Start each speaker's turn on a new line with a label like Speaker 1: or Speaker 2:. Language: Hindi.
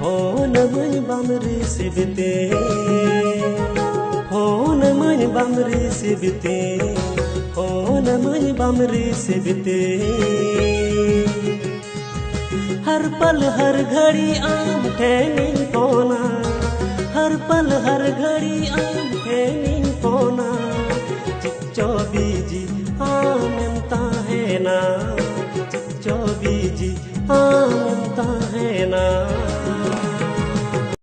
Speaker 1: फोन मन बमरी सिबते, फोन मन बमरी सिबते, फोन मन बमरी सिबते। हर पल हर घड़ी आम ठहने कोना, हर पल हर घड़ी